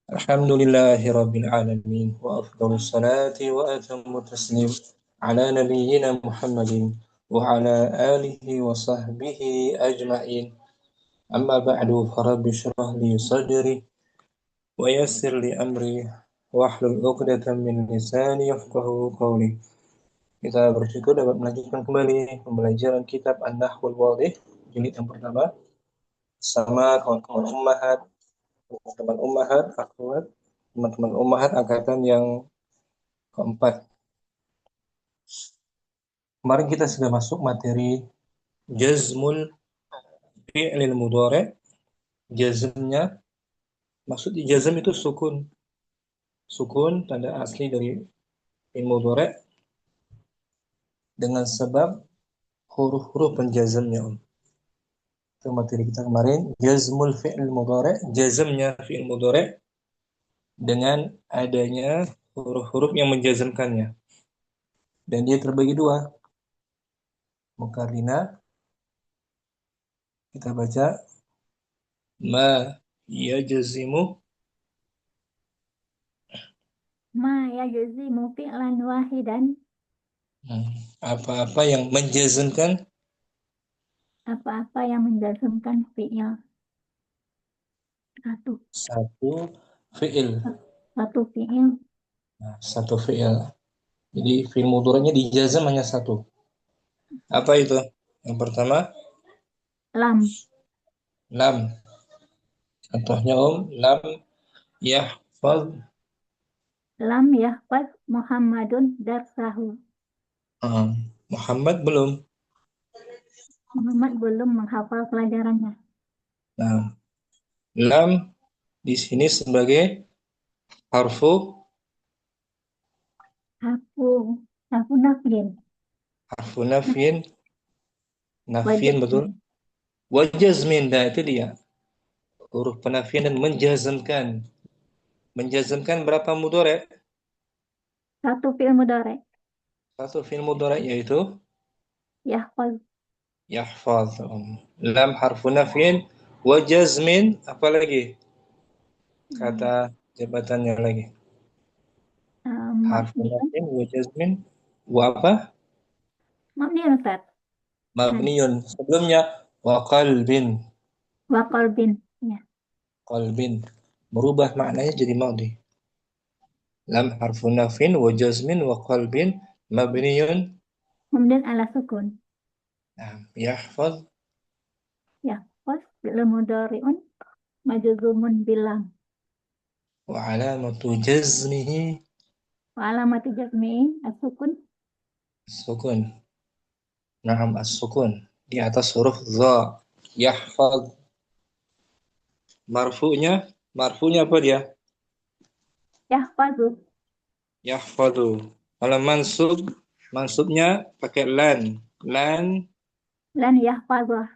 Alhamdulillahi Rabbil Alamin wa afdalus salati wa atammu taslim ala nabiyyina Muhammadin wa ala alihi wa sahbihi ajma'in. Amma ba'du, farabbi syrah li sadri wa yassir li amri wahlul 'uqdatam min lisani yafqahu qawli. Kita bersyukur dapat melanjutkan kembali pembelajaran kitab An-Nahwul Wadih jilid yang pertama sama kawan-kawan ummahat, teman-teman ummahat, akhwat, teman-teman ummahat angkatan yang keempat. Kemarin kita sudah masuk materi jazmul fi'lil mudhari'. Jazmnya, maksud jazm itu sukun. Sukun tanda asli dari fi'il mudhari' dengan sebab huruf-huruf penjazmnya. Itu materi kita kemarin, jazmul fi'lil mudhari', jazmnya fi'il mudhari' dengan adanya huruf-huruf yang menjazmkannya. Dan dia terbagi dua. Mukarrina, kita baca ma yajzimu, Ma yajzimu fi'lan wahidan, apa-apa yang menjazmkan apa-apa yang menjazmkan fi'il. satu fi'il. Satu fi'il. Nah, satu fi'il. Jadi fi'il mudhari'nya dijazm hanya satu. Apa itu? Yang pertama, Lam. lam. Contohnya lam yahfaz. Lam yahfaz Muhammadun darsahu. Muhammad belum. Muhammad belum menghafal pelajarannya. Nah, lam di sini sebagai harfu Harfu nafyin. harfu nafyin, nafyin betul. Wajazmin. Wajazmin, nah itu dia. Huruf penafian dan menjazmkan. Menjazmkan berapa mudhari'? Satu fi'il mudhari'. Satu fi'il mudhari' yaitu Yahfaz. yahfaz. Lam harfu nafyin wa jazmin, apa lagi? Kata jabatannya lagi. Harfu Mabniun. nafyin wa jazmin wa apa? Mabniun Ustaz. Mabniyun. Sebelumnya wa qalbin. Wa qalbin. Ya. Qalbin. Merubah maknanya jadi madhi. Lam harfu nafyin wa jazmin wa qalbin mabniyun. Kemudian ala sukun. Yahfaz. Yahfaz fi'il mudhari'un majzumun bilam. Wa alamatu jazmihi Wa alamati jazmi'i as-sukun. sukun. Naam as-sukun. Di atas huruf dha. Yahfaz. Marfu'nya. Marfu'nya apa dia? Yahfazu. Yahfadu. Kalau mansub. Mansubnya pakai lan. Lan. Lan yahfazah.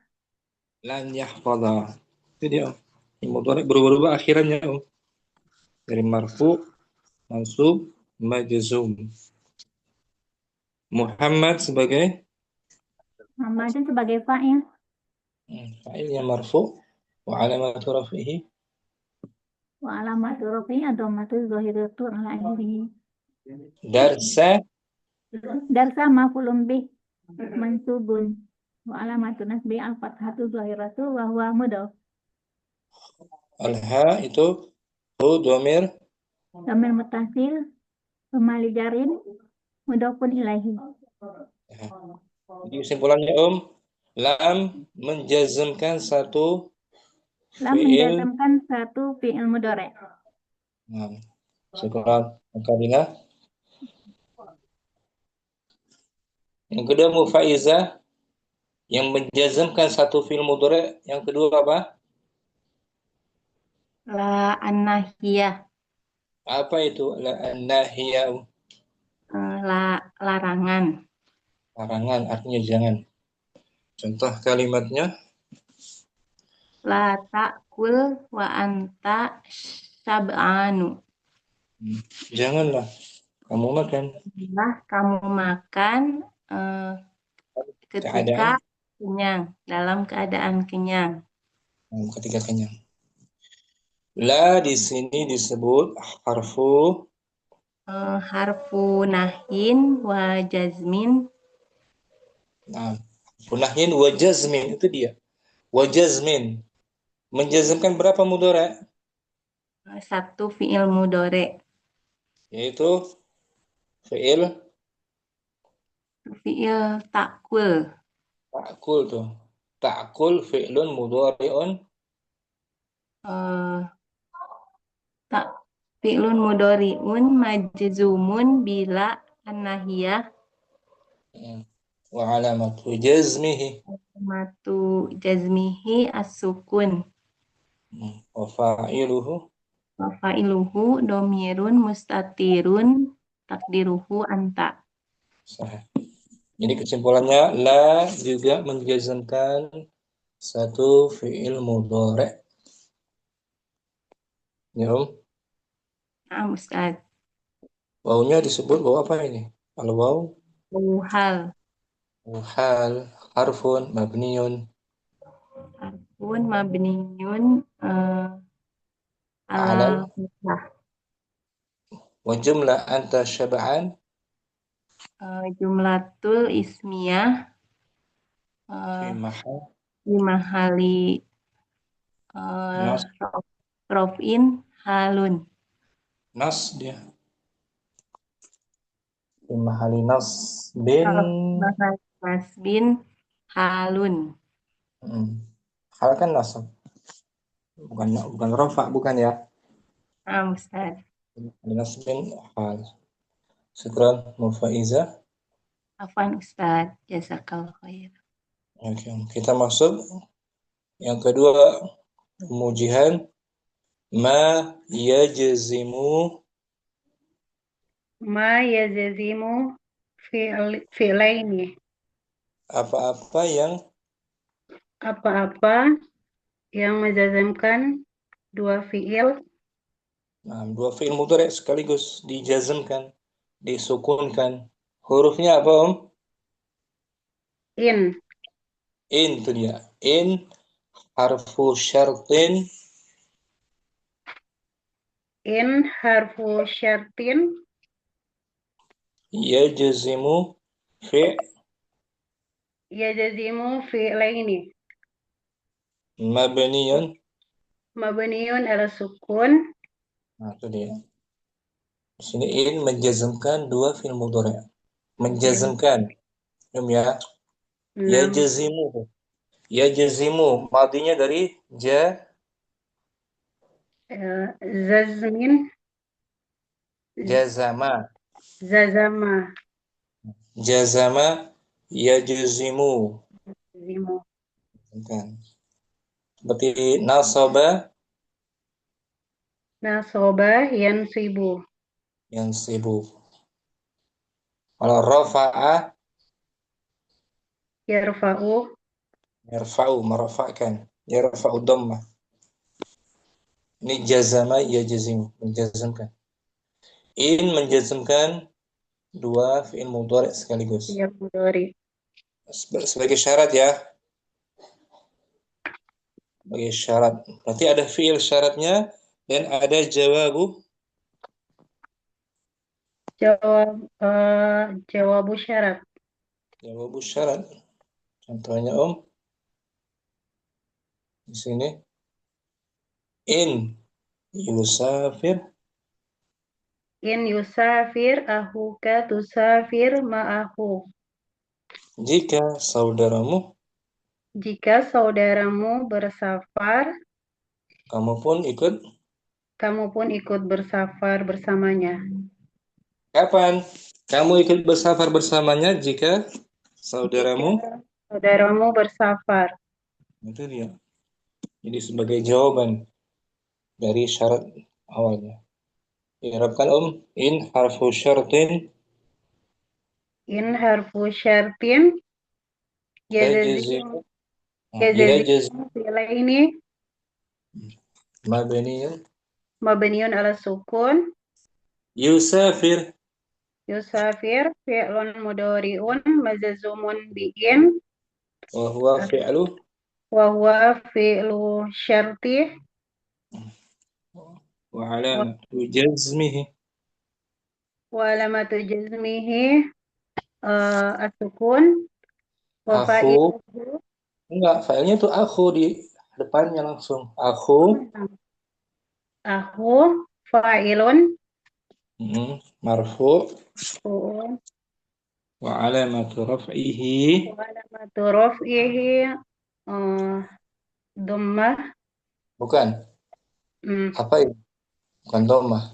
Lan yahfadha. Itu dia. Yang mudhari' berubah-ubah akhirannya. Dari marfu', mansub, majzum. Muhammad sebagai Muhammadun sebagai fa'il. fa'ilnya marfu' wa alamatu raf'ihi Wa alamatu rafi'i ad-dhammatu dhahiratu ala akhirih. darsa. Darsa maf'ulun bih mansubun. Wa alamatu nasbi al-fathatu dhahiratu wa huwa mudhaf. Al-ha itu hu dhamir. Dhamir muttasil pemali jarin mudhafun ilaihi. Jadi kesimpulannya lam menjazmkan satu Lam fi'il. menjazmkan satu fi'il mudhari'. Nah, syukran Karina. Yang kedua mufaizah yang menjazmkan satu fi'il mudhari'. Yang kedua apa? La an-nahiyah. Apa itu? La an-nahiyah. Larangan. Larangan, artinya jangan. Contoh kalimatnya. La ta'kul wa anta syab'anu. Janganlah kamu makan. Janganlah kamu makan ketika kenyang, dalam keadaan kenyang. Ketika kenyang. La di sini disebut harfu Harfu nahin wa jazmin. nah, punahin wa jazmin itu dia. Wa jazmin. Menjazmkan berapa mudhari'? Satu fi'il mudore. Yaitu fi'il Fi'il takul. ta'kul tuh. Ta'kul fi'lun mudhari'un Eh, tak fi'lun mudori'un majzumun bila an-nahiyah wa alamatu jazmihi matu jazmihi as-sukun. wa fa'iluhu Wa fa'iluhu domirun mustatirun takdiruhu anta. sah. Jadi kesimpulannya la juga menjazmkan satu fi'il mudhari'. Ya, Om. Nah, Ustaz. Wawunya disebut waw apa ini? Al-waw Hal hal harfun mabniyun harfun mabniyun alal alal fathah. wa jumlah anta syab'an Jumlatul ismiyah fi eh, mahal di mahali nas rofin halun. nas dia fi mahali nas bin Bahal nasbin halun. hal kan nasab bukan bukan rafa bukan ya Nah, Ustaz. nasbin hal syukran mufaiza. Afwan Ustaz. Jazakallah khair. Oke, kita masuk yang kedua mujihan ma yajzimu Ma yajazimu fi'laini. apa-apa yang Apa-apa yang menjazamkan dua fi'il dua fi'il mudhari' sekaligus dijazmkan, disukunkan. Hurufnya apa, Om? in. In itu dia. In harfu syartin In harfu syartin yajzimu fi' yajazimu fi'laini. mabniyun. Mabniyun ala sukun. Nah, itu dia. Di sini in menjazmkan dua fi'il mudhari'. Menjazmkan. Om ya. Enam. Yajzimu. Yajzimu madinya dari Zazmin jazama. zazama Jazama yajzimu. zimu. Kan. Seperti nasaba Nasoba yansibu. yang sibuk. Kalau rafa'a Yarfa'u yarfa'u merafa'kan. Yarfa'u dhammah. Ini jazama yajzimu menjazmkan. In menjazmkan dua fi'il mudhari' sekaligus. fi'il mudhari. Sebagai syarat ya. Sebagai syarat. Berarti ada fi'il syaratnya dan ada jawabu Jawabu syarat. jawabu syarat. Contohnya Om di sini in yusafir In yusafir ahuka tusafir ma'ahu. jika saudaramu Jika saudaramu bersafar, kamu pun ikut bersafar bersamanya. kapan kamu ikut bersafar bersamanya jika saudaramu Jika saudaramu bersafar. itu dia. Jadi sebagai jawaban dari syarat awalnya. Diharapkan Om in harfu syartin In harfu syartin yajazimu yajazimu fi'la ini mabniyun mabniun ala sukun. yusafir Yusafir fi'lun mudhari'un majazumun bi'in wa huwa fi'lu wa huwa fi'lu syarti وعلامة جزمه وعلامة جزمه السكون أخو. وفائده Enggak, filenya tuh aku di depannya langsung. Aku. أخو فاعل Marfu. مرفوع وعلامة رفعه وعلامة رفعه ضمة bukan. Apa itu? Bukan dhammah.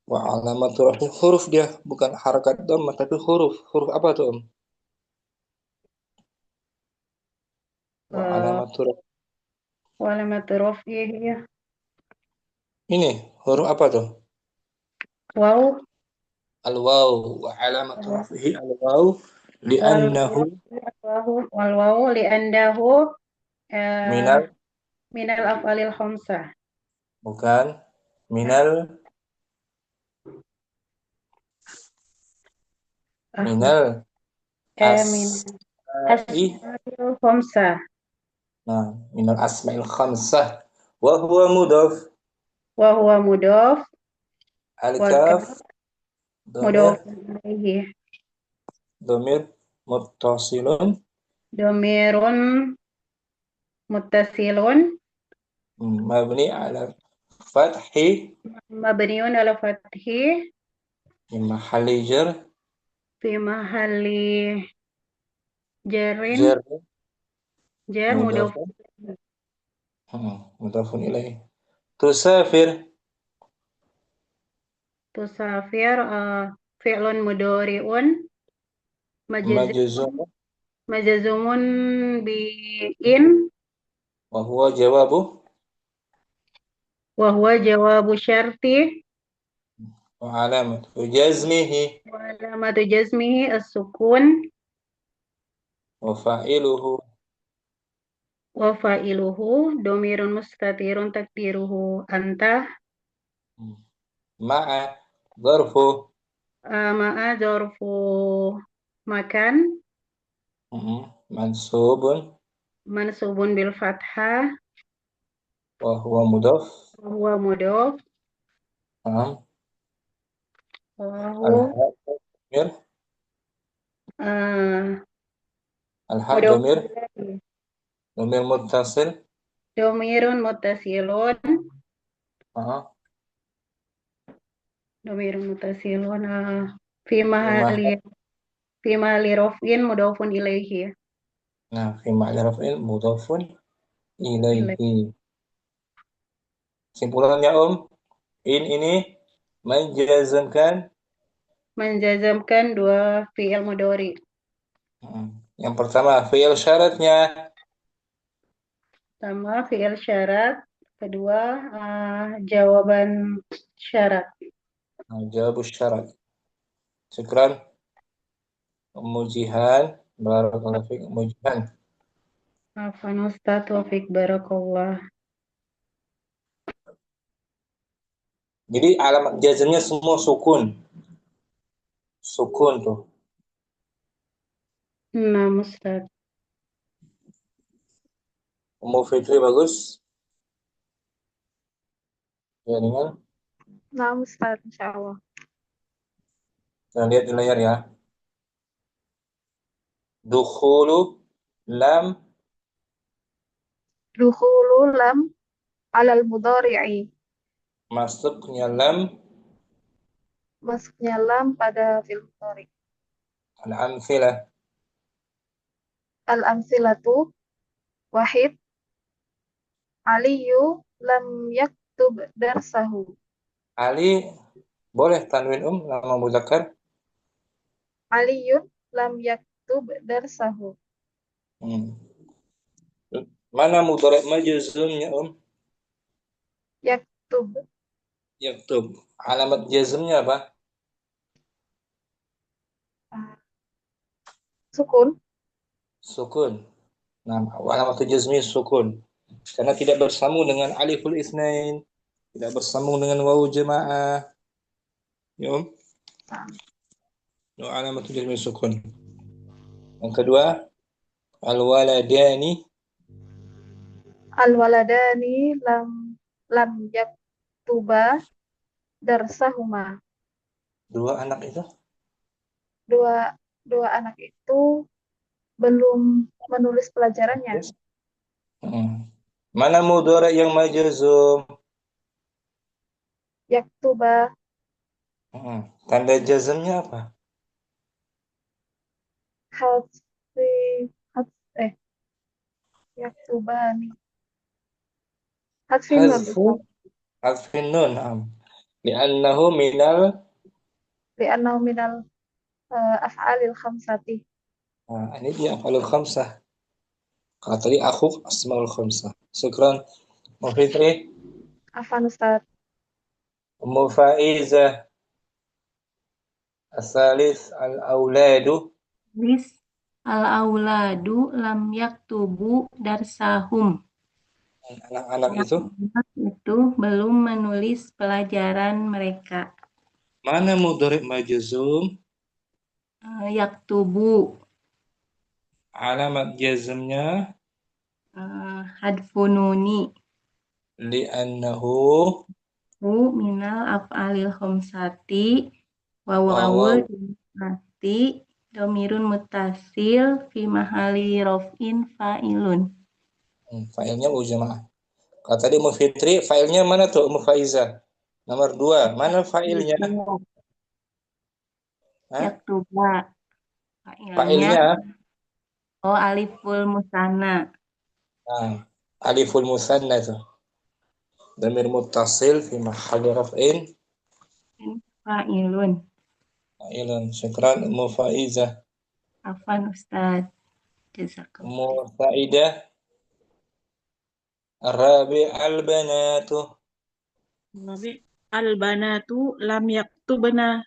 Wa alamatu raf'i huruf dia, bukan harakat dhammah tapi huruf. Huruf apa tuh, Om? Wa alamatu raf'i. وعلامة رفعه Ini huruf apa tuh? واو Al-waw. Wa alamatu raf'ihi al-waw li'annahu والواو لأنه minal, من الأفعال الخمسة bukan minal minal من asma'i. الأفعال الخمسة Nah, minal asma'il khamsah. Wa huwa mudhaf. وهو مضاف Al-kaf مضاف dhamir إليه dhamir muttasilun ضمير متصل mabni ala fathi مبني على فتحه fi mahalli jar في محل جر jar جر مضاف mudhafun mudhafun ilaih. Tusafir تسافر فعل مضارع majzum مجزوم بإن wa huwa jawabu وهو جواب شرط wa alamatu jazmihi وعلامة جزمه السكون wa fa'iluhu وفاعله ضمير مستتر تقديره أنت ma'a zarfu مع ظرف مكان mansubun منصوب بالفتحة wa huwa mudhaf وهو مضاف وهو al-ha dhamir آه، al-ha مضاف dhamir إليه. dhamir muttasil ضمير متصل ضمير متصل في محل في محل رفع مضاف إليه nah fi ma'na raf'il mudhafun ilaihi. Simpulannya, Om, ini menjazmkan menjazamkan dua fi'il mudhari. yang pertama fi'il syaratnya Pertama fi'il syarat, kedua jawaban syarat. jawab syarat. Syukran Mujihan, barakallahu fiik Mujihan. Afwan Ustaz, Taufik Barakallah. Jadi alamat jazmnya semua sukun. Sukun tuh. Nah, Ustaz. Ummu Fitri bagus. Ya, dengan. Nah, Ustaz, insya Allah. Kita lihat di layar ya. Dukhulu lam Dukhulu lam alal mudhari'i. masuknya lam Masuknya lam pada fi'il mudhari'. al-amthilah. Al-amsilatu wahid. Aliyu lam yaktub darsahu. Ali boleh tanwin nama muzakkar. Aliyun lam yaktub darsahu. Mana mudhari' majzumnya, Yaktub. Yaktub. Alamat jazmnya apa? Sukun. Sukun. Nah, alamat jazmi sukun. Karena tidak bersambung dengan aliful isnain, tidak bersambung dengan wawu jamaah. Ya, Om? Alamat jazmi sukun. Yang kedua, al-waladani. Al-waladani lam lam yaktuba darsahuma. Dua anak itu Dua dua anak itu belum menulis pelajarannya. yes. Mana mudhari yang majzum? Yaktuba Tanda jazmnya apa? hadfi had, yaktubani hadfi nun Hazfu harfin nun. Li'annahu minal. li'annahu minal af'alil khamsati. Ini dia af'alul khamsah. Kalau tadi aku asmaul khamsah. Syukran. Mufitri, Afan Ustaz. Ummu Faizah, Asalis al-auladu. Lis al-auladu lam yaktubu darsahum. Anak-anak itu Anak itu belum menulis pelajaran mereka. mana mudhari majzum? Yaktubu Alamat jazmnya hadfununi li'annahu hu minal af'alil khamsati wa wawaw. wawul mati domirun mutasil fi mahali rof'in fa'ilun. Failnya jamaah. Kalau tadi Ummu Fitri, failnya mana tuh Ummu Faizah? Nomor 2. Mana failnya? Hah? Yaktuba failnya Failnya aliful musanna. aliful musanna itu. Damir muttasil fi mahalli raf'in Fa'ilun. fa'ilun. Syukran Ummu Faizah. Afan Ustaz. Jazakallah. Ummu Saidah. Arabi al-banatu. Nabi al-banatu lam yaktubna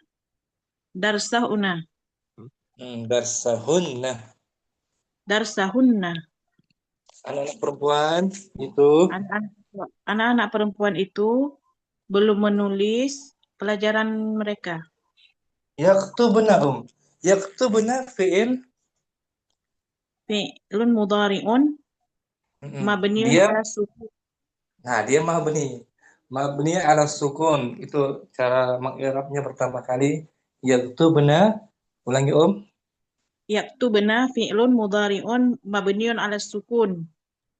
darsahuna Darsahunna. darsahunna. Anak-anak perempuan itu Anak-anak perempuan itu belum menulis pelajaran mereka. yaktubna yaktubna fi'il. Fi'lun mudhari'un mabniun Dia ala sukun. dia mabni ala sukun. Itu cara mengi'rabnya pertama kali. Yaktubna, ulangi Yaktubna fi'lun mudhari'un mabniun ala sukun.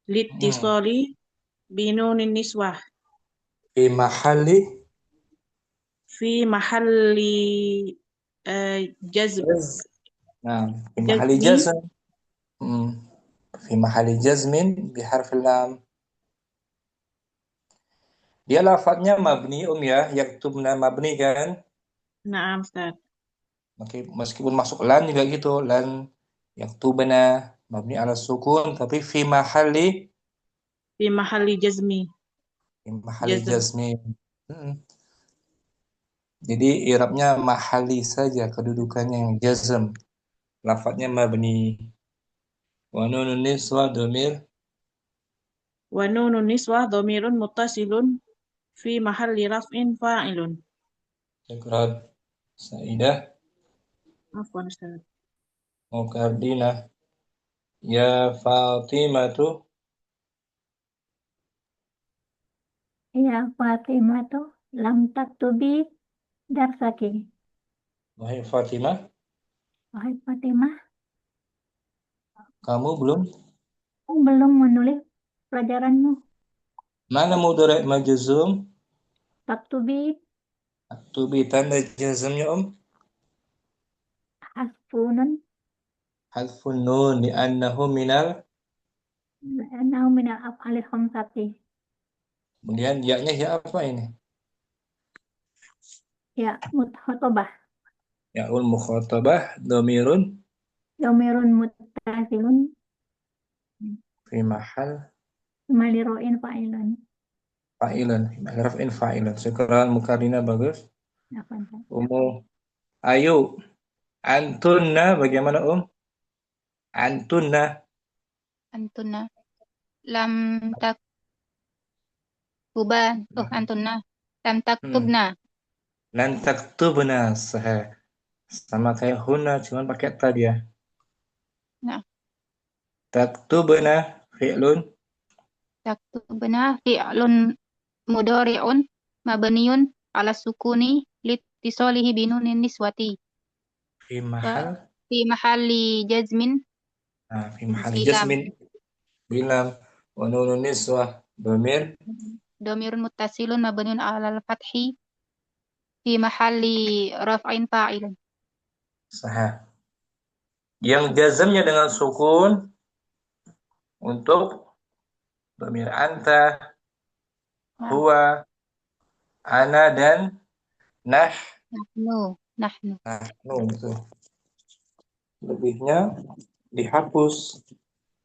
Litisali binunin niswah. fi mahalli Fi mahalli jazm. fi mahalli jazm. Fi mahalli jazmin biharfil lam. Dia lafadznya mabni ya, yaktubna mabni kan? Naam Ustaz. Meskipun masuk lan juga gitu, lan yaktubna mabni ala sukun tapi fi mahalli Jazmi. Jazm. jazmi. Jadi i'rabnya mahali saja, kedudukannya yang jazm. Lafadznya mabni. Wa nunun niswa domir Wa nunun niswah dhamirun muttasilun fi mahalli raf'in fa'ilun. Syukran Saidah. Afwan Ustaz. Mukardina. Ya Fatimatu. Ya Fatimah tuh lam taktubi darsaki. Wahai Fatimah, Wahai Fatimah, kamu belum? belum menulis pelajaranmu. Mana mudhari majzum? Taktubi Tubi tanda jazmnya hasfunun Hadfun nun li'annahu minal. li'annahu minal af'alil khamsati. Kemudian ya-nya ya apa ini? Ya mukhatabah. Ya'ul mukhatabah domirun Dhamirun muttasilun fi mahal maliro'in fa'ilun. fa'ilun. Raf'in fa'ilun. Syukran Mukardina, bagus. Afwan. Ummu Ayu. Antunna bagaimana Antunna. Antunna lam taktuban antunna lam taktubna Lan taktubna sahih. Sama kayak hunna cuman pakai ta dia. Nah. Taktubna fi'lun taktubna fi'lun mudhari'un mabniun ala sukuni litisolihi binunin niswati Fi wa mahal. fi mahalli jazmin Fi mahal bilam jasmin. Bilam. Wa nunun niswah. Dhamir. dhamirun muttasilun mabniun ala al-fathi fi mahalli raf'in fa'ilun. Sahah. Yang jazamnya dengan sukun untuk dhamir anta, huwa, ana, dan Nahnu nahnu. Itu. Lebihnya dihapus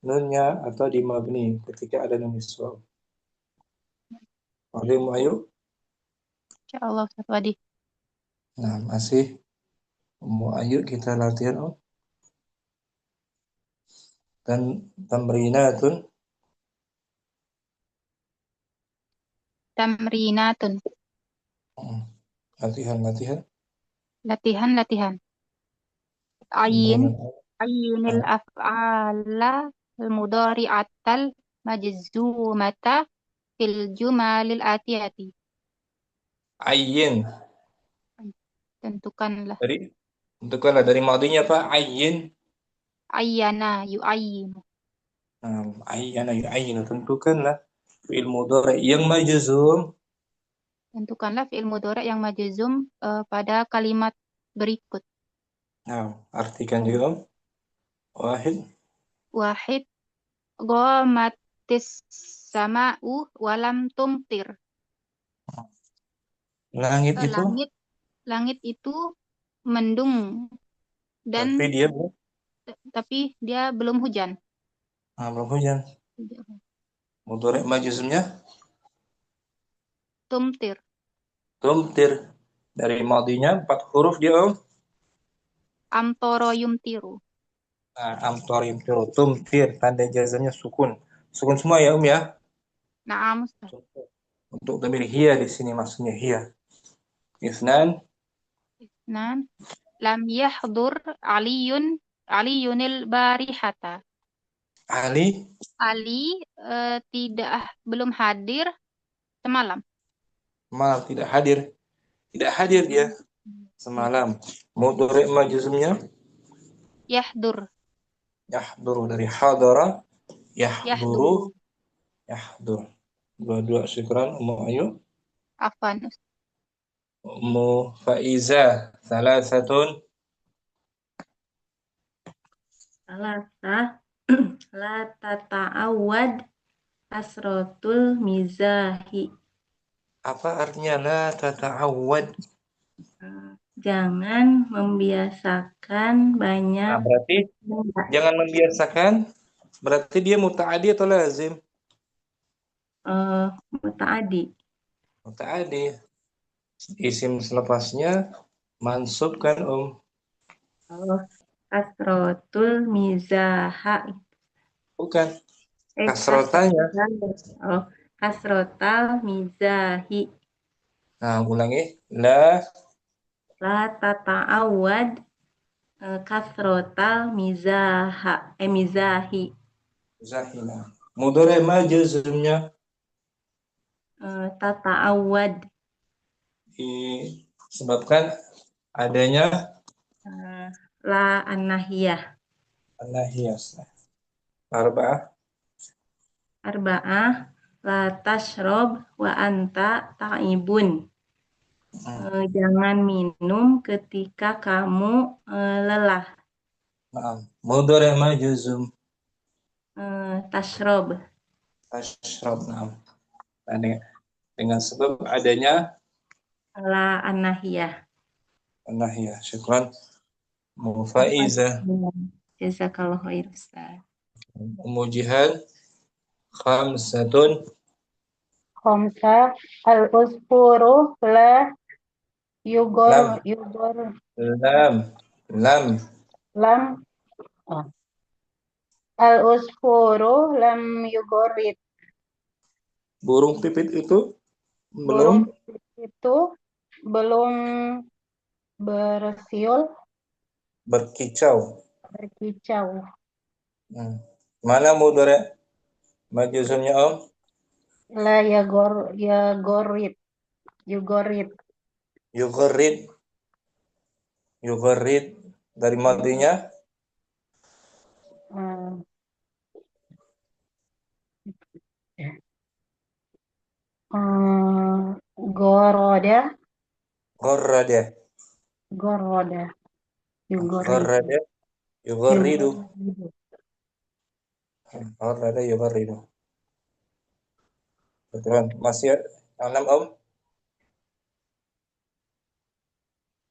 nunnya atau dimabni ketika ada nun niswah. Ayo. insyaallah Ustaz Wadi. Nah, masih ayo kita latihan dan tamrinatun. Tamrinatun Latihan. latihan Pembangunan. Ayyinil af'ala al-mudhari'atal majzumata fil jumalil atiyati. Ayyin. Tentukanlah. Tentukanlah dari madinya apa? Ayyin. Ayyana yu'ayyinu. Ayyana yu'ayyinu. Tentukanlah fi'il mudhari' yang majzum. Tentukanlah fi'il mudhari' yang majzum pada kalimat berikut. Nah, artikan juga Wahid Ghamatis sama'u walam tumtir. Langit itu. Langit itu mendung dan tapi dia belum hujan. Belum hujan. Mudhari' majzumnya Tumtir. Dari madinya 4 huruf dia Amtoro yumtiru. Amtor yumtiru. Tumtir, tanda jazamnya sukun. Sukun semua ya ya. Na'am Ustaz. Untuk dhamir hiya di sini maksudnya hiya. Isnan. Lam yahdur Aliyunil barihata. Ali belum hadir semalam. Tidak hadir. Tidak hadir dia semalam. Mudhari' majzumnya Yahdur. Yahduru dari hadara. Yahdur. Dua-dua syukran ayo. Afwan. Faiza salasatun. Salasa la tata'awad kasrotul mizahi. Apa artinya la tata'awad? Jangan membiasakan banyak. Berarti jangan membiasakan. Berarti dia muta'adi atau lazim? Muta'adi. Isim selepasnya mansub kan Kasrotul mizaha. Bukan. Kasrotanya. Kasrotal mizahi. Nah, ulangi. La tata'awad kasrotal mizahi. Zahina. Mudhari' majzumnya tata'awad. Disebabkan adanya la an-nahiyah. Arba'ah la tashrob wa anta ta'ibun. Jangan minum ketika kamu lelah. Mudhari' majzum Tashrob. Dengan sebab adanya La an-nahiyah. Syukran. Faiza. Jazakallahu khair Ustaz. Jihad khamsatun. Khamsa al-usfuru la yugor lam al-usfuru lam yugorit. Burung pipit itu Burung itu belum berkicau. Mana mudhari' majzumnya La yagorit. Yugorit. Yugharid. Yugharid dari madinya Eh, Goroda. gharrada. Goroda. Yugorit. Gharrada yugharidu. Yugoridu. Gharrada yugharidu. Betul. Masih yang 6 Om?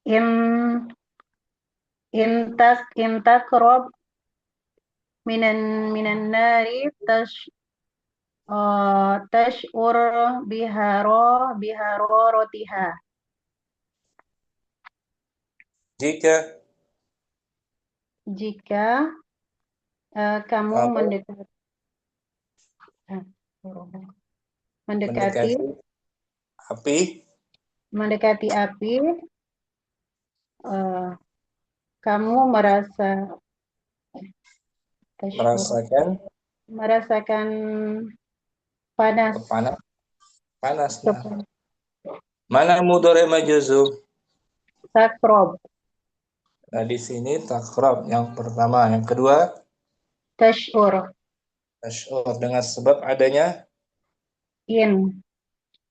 In intakrob minan nari tashur biharorotiha. Jika Jika kamu apa? mendekati api, mendekati api, kamu merasakan panas. panas. Mana mudhari' majzum? Takrob. Nah, di sini takrab yang pertama, yang kedua Tashur. tasyur dengan sebab adanya In.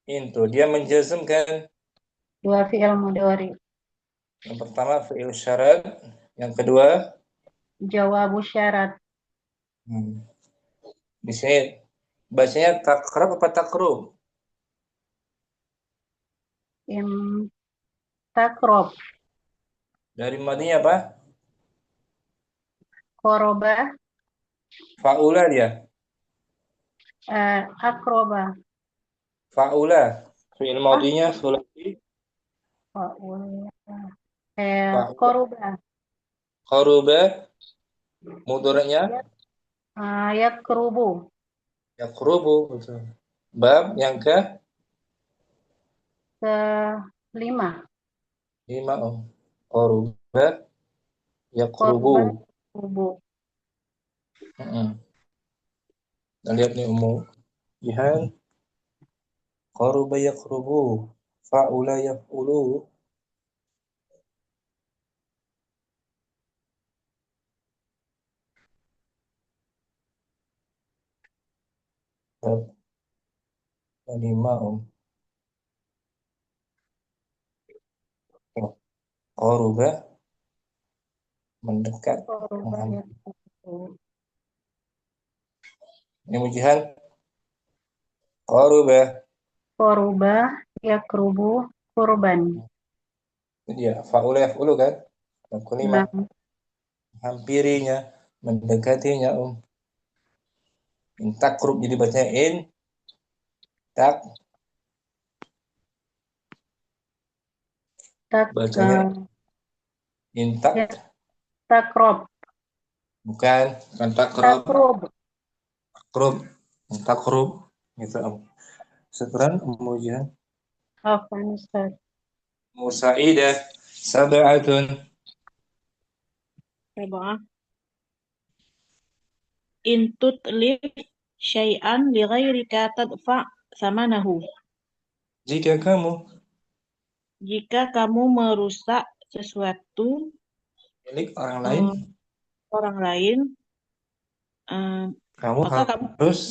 itu dia menjazmkan. Dua fi'il mudhari. Yang pertama fi'il syarat, yang kedua Jawabu syarat. Di sini bacanya takrab apa takrub? Takrob. Dari madinya apa? Koroba. Fa'ula dia. Akroba. Fa'ula. Fi'il madinya sulasi. Koruba. Qaruba. Mudhari'nya Yakrubu. yaqrubu. Betul. Bab yang ke Kelima. 5 Om. Qaruba yaqrubu. Kubu. Kita lihat nih umum. Jihan. Qaruba yaqrubu. Fa'ula yaf'ulu. Bab 5 Om. Qaruba mendekat. Koruba yakrubu. Ini ujian. Qaruba. Koruba yakrubu kurban. Itu dia. Fa'ula yaf'ulu kan? Yang kelima. Nah, Hampirinya. Mendekatinya Om. Intakrub jadi bacanya in. Tak. Bacanya intak. takrob. Bukan takrub. Takrob. Takrub. Takrub. Gitu Om. Sekarang ujian. Afwan Ustaz. Musaidah. Sab'atun. Sab'ah. In tutlif syai'an li ghairika tadfa' thamanahu. Jika kamu merusak sesuatu milik orang lain, kamu maka harus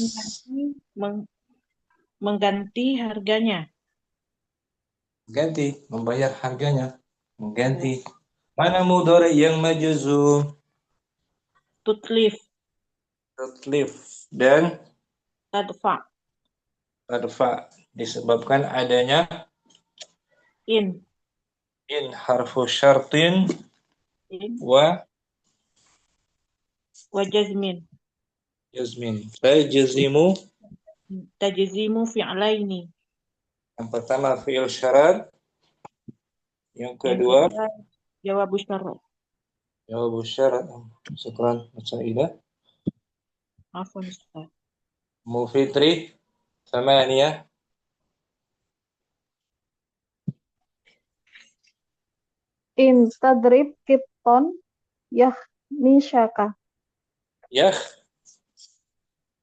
mengganti harganya. Membayar harganya. Mengganti. Mana mudhari' yang majzum? Tutlif dan tadfa' disebabkan adanya in harfu syartin wa jazmin. Tajzimu fi'laini. Yang pertama fi'il syarat, yang kedua jawabu syarat. Syukran Musaidah. Afwan Ustaz. Mufitri 8. In tadrib kipton yahmishaka. Yah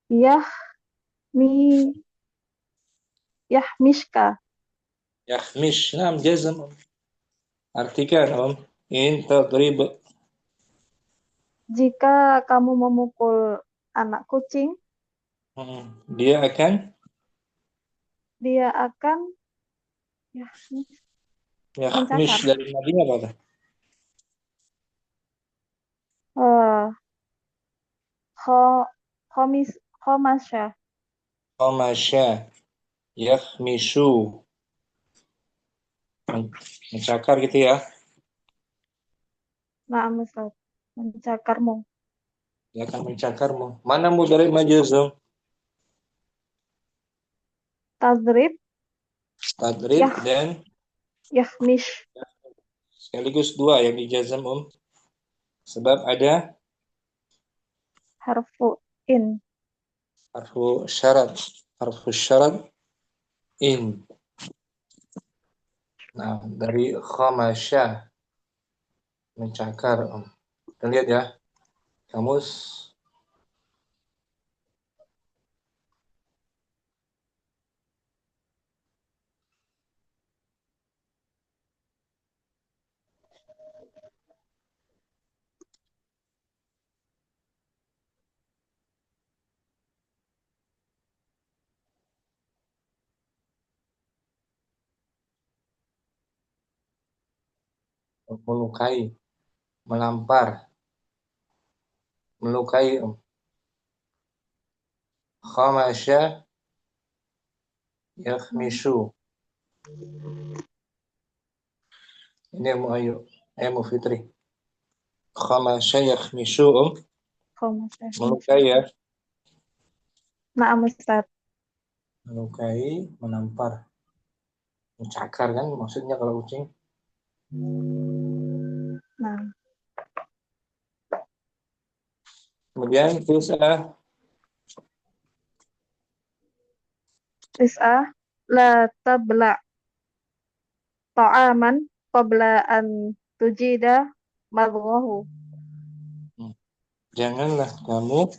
Yahmishaka. yahmishka. Yahmish. Nah, jazm. Artikan in tadrib. Jika kamu memukul anak kucing, Dia akan yahmish, Yahmish mencakar. dari Madinah apa? Khomasya. Qamasya. Yahmishu. Mencakar gitu ya. Na'am Ustaz. Mencakarmu. Dia akan mencakarmu. Mana mudhari' majzum? Tadrib Tadrib Yah. dan yahmish. sekaligus dua yang dijazam sebab ada Harfu in. harfu syarat in. Nah, dari khamasya mencakar. Kita lihat ya kamus. Melukai, melampar, melukai. Khamasya yakhmishu. Ini Mu Fitri. Khamasya yakhmishu Khomasya. melukai ya. Na'am Ustaz. Melukai, menampar, mencakar kan maksudnya kalau kucing. Nah, Kemudian tis'ah la tabla ta'aman qabla an tujida madghahu. janganlah kamu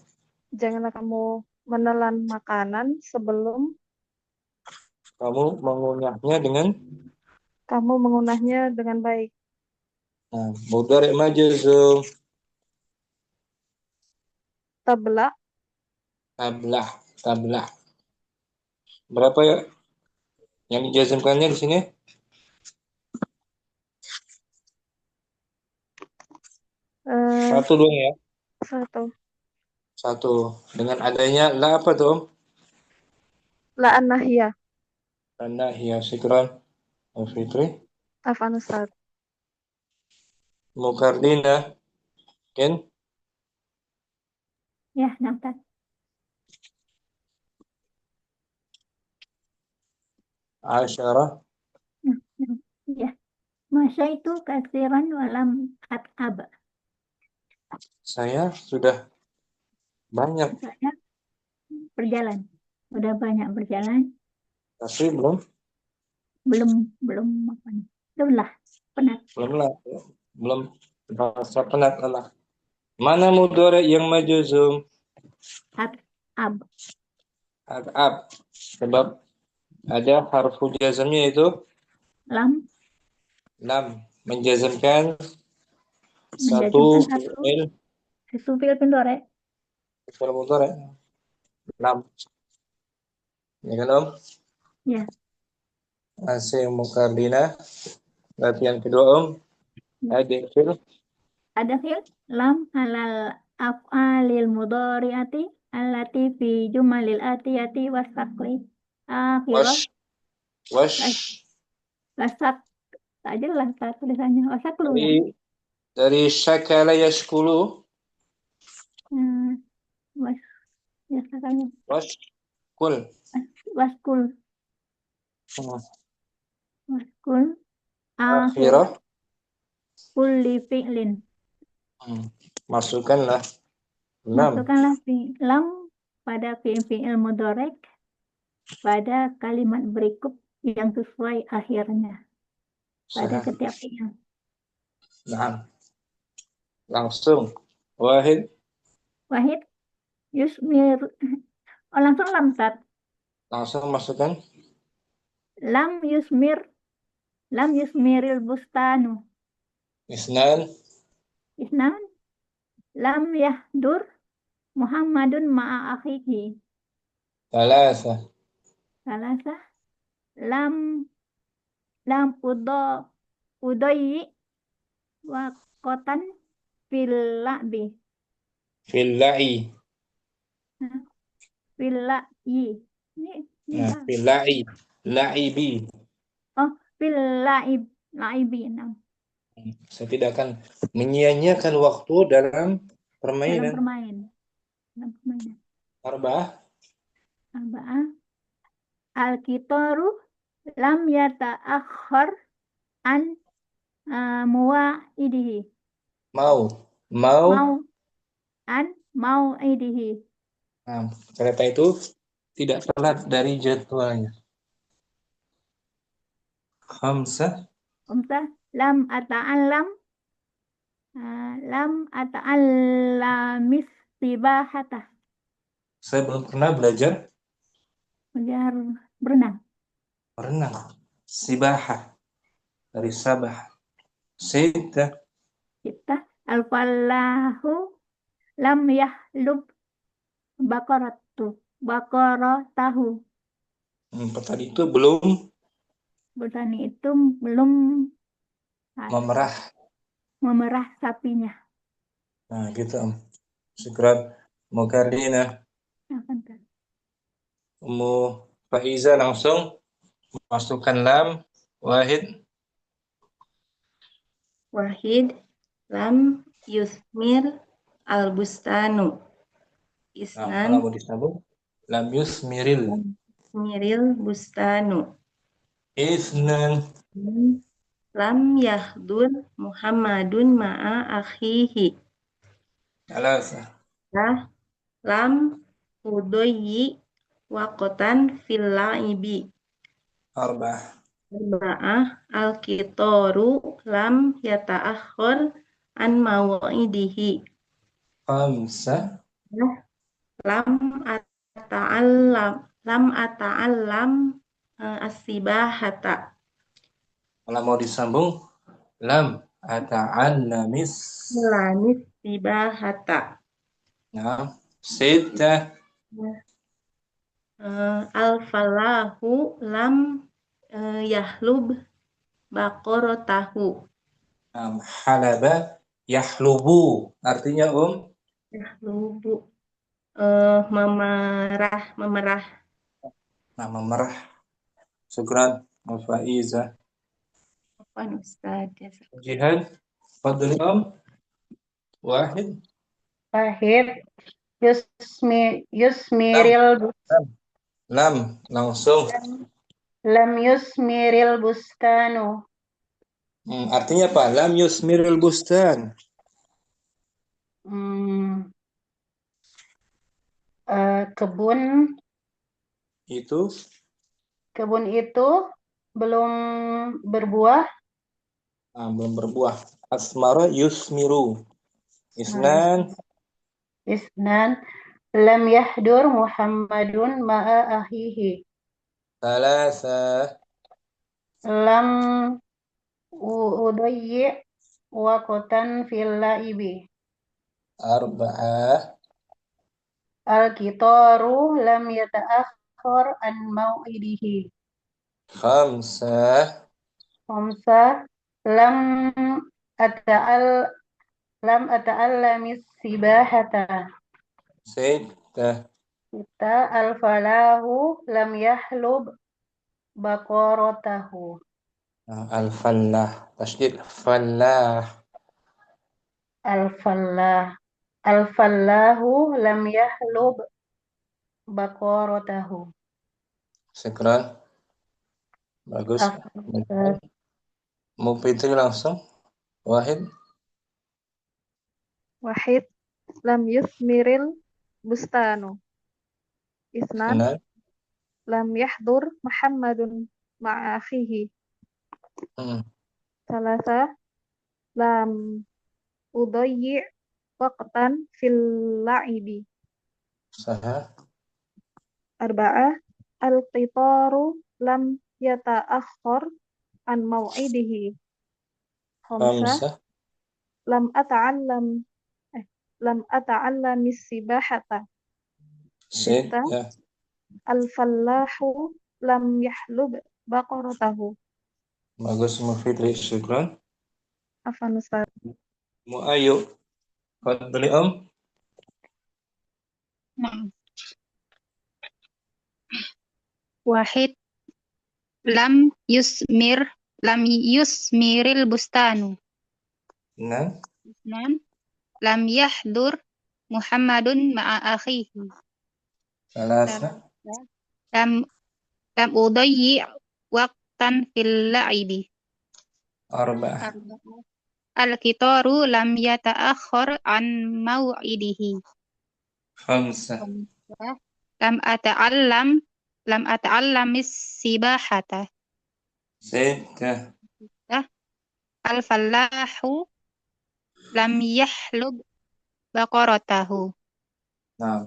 menelan makanan sebelum mengunyahnya dengan kamu mengunahnya dengan baik. mudhari' majzum Tabla tablah. Berapa ya yang dijazmkannya di sini? Satu doang ya. Satu. Dengan adanya la apa tuh? La an-nahiyah. An-nahiyah. Syukran Fitri. Afan Ustaz. Mukardina. Kan? Ya, nampak. Asyarah. Ya. Masya itu katsiran walam at'ab. Saya sudah banyak. Saya berjalan. Udah banyak berjalan. Tapi belum Apa nih? Belum penat. Belum merasa penat lelah. Mana mudhari' yang majzum? At'ab. At'ab. Sebab ada harfu jazmnya itu Lam. Menjazmkan satu fi'il pendorek. fi'il mudhari'. Lam. Ya kan Om? Ya. Masih mukardina. Latihan kedua Om. Ada fi'il lam alal af'alil mudhari'ati allati fi jumalil atiyati wasaqli akhirah wasak tak jelas tulisannya wasaqlu ya. Dari syakala yashkulu biasanya waskul akhirah kulli fi'lin. Masukkanlah lam pada fi'il mudhari' pada kalimat berikut yang sesuai akhirnya pada setiap fi'il. Nah, langsung wahid Yusmir. Langsung lam Tat. langsung masukkan lam yusmiril bustanu. Isnan. Isnan lam yahdur Muhammadun ma'a akhihi. Thalatha. Salasa lam udoyi waqatan fil la'bi. Fil la'i. Fil la'i. Ini Nah, apa? fil la'i. La'ibi. Oh, fil la'ibi. Nah, Saya tidak akan menyia-nyiakan waktu dalam dalam permainan. dalam permainan. Arba'ah. Arba'ah al-kitaru lam yata'akhkhar an muwa'idihi. Mau Mau'idihi. Nah, kereta itu tidak telat dari jadwalnya. Khamsah. Lam ata'allamis sibahata. Saya belum pernah belajar Belajar berenang. Sibahah dari sabah. Sittah. Kita al-falahu lam yahlub bakoratahu. Tadi itu belum Bertani itu belum memerah sapinya. Nah, gitu. Syukran. Mukardina. Ummu Faiza langsung masukkan lam. Wahid. Wahid lam yusmir al-bustanu. Nah, Isnan kalau mau disambung lam yusmiril. miril bustanu. Isnan. Lam yahdur Muhammadun ma'a akhihi. Thalatha. Lam udoyi waqtan fil la'ibi. Arba'ah. Arba'ah al-kitaru lam yata'akhkhar an maw'idihi. Khamsah. Lam ata'allam as-sibahata. Kalau mau disambung lam ata'allamis. Lanis sibahata. Nah, sittah. Al-falahu lam yahlub baqaratahu. Halaba yahlubu. Artinya Yahlubu memerah. Nah, memerah. Syukran. Faiza. Apa Ustaz? Jihad. Fadli Wahid. Wahid yusmiril Lam. Langsung. lam yusmiril bustanu. Artinya apa? Lam yusmirul bustan. Kebun itu belum berbuah. Belum berbuah. Asmara yusmiru. Isnan. Lam yahdur Muhammadun ma'a akhihi. Thalatha. Lam udayyi waqtan fil la'ibi. Arba'ah. Al-kitaru lam yata'akhkhar an mau'idihi. Khamsah. Lam ata'allamis sibahata. Sittah. Kita al-falahu lam yahlub baqaratahu. Al-fallah. Tasydid. Fallah. Al-fallahu lam yahlub baqaratahu. Syukran. Bagus. Mau pintu langsung. Wahid. Wahid lam yusmiril bustanu. Isnan lam yahdur Muhammadun ma'a akhihi. Salasa lam udayyi waqtan fil la'ibi. Saha. Arba'ah al-qitaru lam yata'akhkhar an maw'idihi. Khamsah, خمسة lam ata'allam lam ata'allamis sibahata. Sitta, ستة al-fallahu lam yahlub baqaratahu. bagus Mu Fitri, syukran. Afan Ustaz. Mu Ayu, fadli Nah. Wahid lam yusmiril bustanu. Nah, Isnan lam yahdur Muhammadun ma'a akhihi. ثلاثة Lam udayyi waqtan fil la'ibi. أربعة Al-qitaru lam yata'akhkhar an maw'idihi. خمسة Lam ata'allamis sibahata. ستة Al-fallahu lam yahlub baqaratahu. Nah,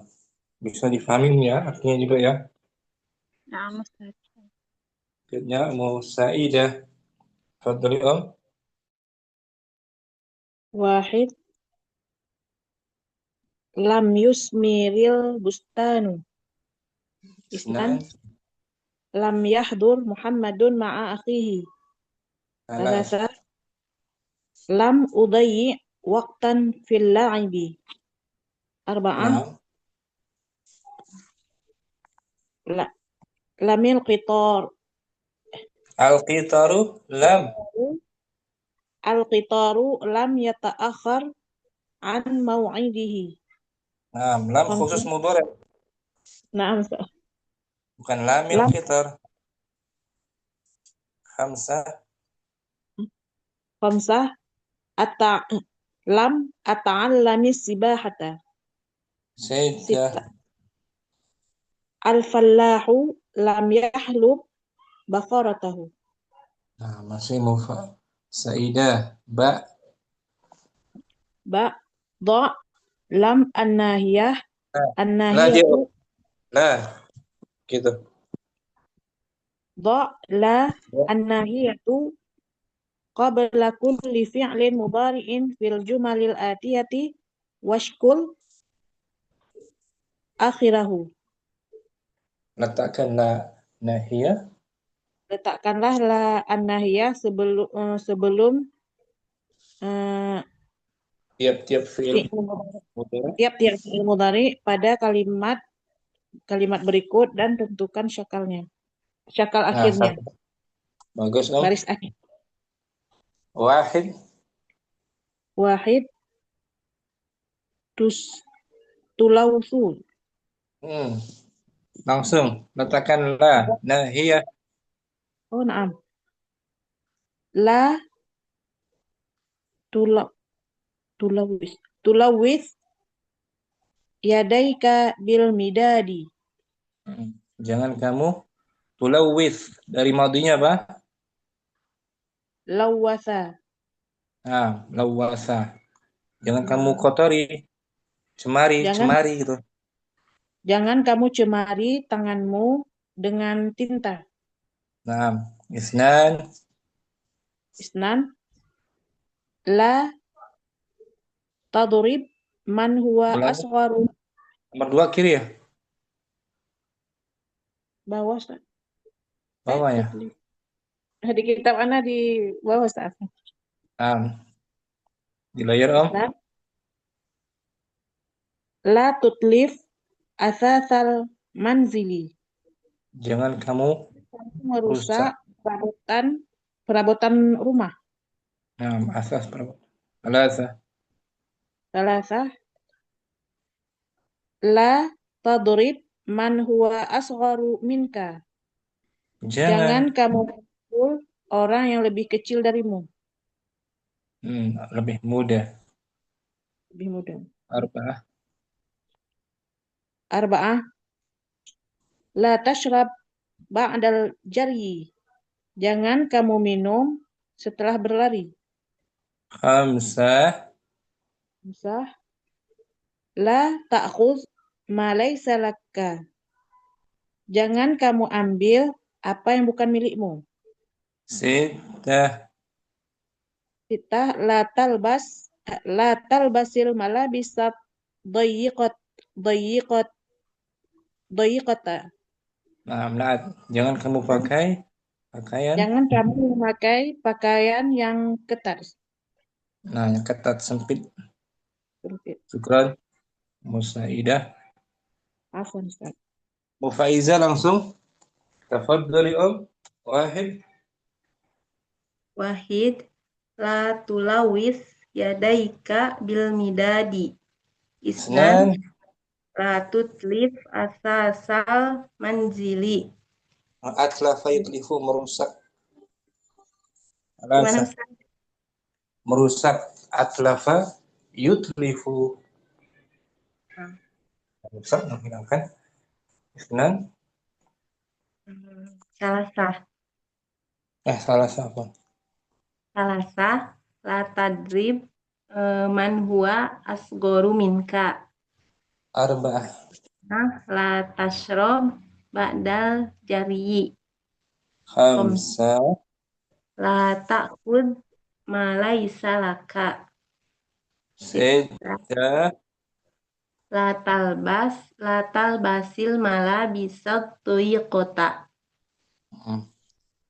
bisa difahamin ya artinya juga ya. Nah, Ustaz. Akhirnya Mu Saidah, fadli Wahid lam yusmiril bustanu. Isnan اثنان lam yahdur Muhammadun ma'a akhihi. ثلاثة Thalatha lam udayyi waqtan fil la'ibi. Arba'ah نعم lamil qitar القطار لم al-qitaru lam yata'akhkhar an maw'idihi. نعم لم Khamsah. khusus mudhari, Naam, Ustaz. bukan lamil Lam qitar. خمسة khamsah lam ata'allamis sibahata. ستة Sitta al-fallahu lam yahlub baqaratahu. Nah, masih Mu Saidah, ba Ba dha lam an-nahiyah lah dia an-nahiyatu lah gitu. dha la an-nahiyatu qabla kulli fi'lin mudhari'in fil jumalil atiyati washkul akhirahu. Letakkan la nahiyah Letakkanlah la an-nahiyah sebelum tiap-tiap fi'il fi'il mudhari. tiap-tiap fi'il mudhari pada kalimat berikut dan tentukan syakalnya. Syakal Nah, akhirnya, bagus baris akhir. Wahid Wahid tulawsu. Langsung letakkan la nahiyah Oh, naam. La tulawis yadaika bil midadi. Jangan kamu tulawith, dari madinya apa? Lawasa. Nah, lawasa. Jangan kamu kotori, cemari gitu. Jangan kamu cemari tanganmu dengan tinta. Nah, isnan Isnan la tadrib man huwa ulangi. asgharu. Nomor 2 kiri ya? Bawah, Ustaz. Bawah ya? Di kitab ana di bawah, Ustaz. Di layar Om. Isnan la tutlif asasal manzili. Jangan kamu Merusak perabotan rumah. Nah, asas alasa. Salasah la tadrib man huwa asgharu minka. Jangan kamu mukul orang yang lebih kecil darimu. Lebih mudah. Lebih mudah. Arba'ah la tashrab ba'dal jaryi. Jangan kamu minum setelah berlari. Khamsah La ta'khudz ma laysa laka. Jangan kamu ambil apa yang bukan milikmu. Sittah. Sittah, la talbasil malabisat dayiqat dayiqata. Nah, jangan kamu pakai pakaian. Jangan kamu memakai pakaian yang ketat. Nah, yang ketat sempit. Sempit. Syukran. Musaidah. Afwan, Ustaz. Mufaiza langsung. Tafadhali Wahid. Wahid, la tulawis yadaika bil midadi. Isnan, Isnan. la tutlif asasal manzili. Atlafa yutlifu merusak. Gimana Alasa. Ustaz? Merusak. Atlafa yutlifu. Merusak, menghilangkan. Isnan. Salasah. Salah siapa? Salasah, la tadrib man huwa asgoru minka. Arba'ah. La tashrob ba'dal jariyi. Khamsa. La ta'khud ma laisa laka. Sittah. La talbasil malabisat tuyqota.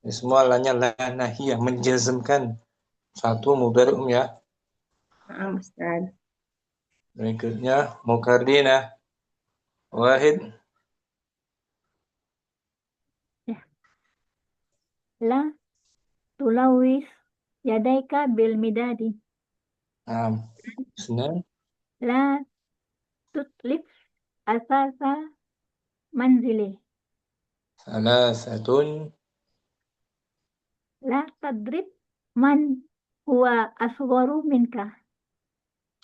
Ini semua lanya la nahiyah menjazmkan satu mudhari'um ya. Ustaz. Berikutnya mukardinah. Wahid. La tulawis yadaika bil midadi. Isnan. La tutlif asasa manzili. Salasatun. La tadrib man huwa asgharu minka.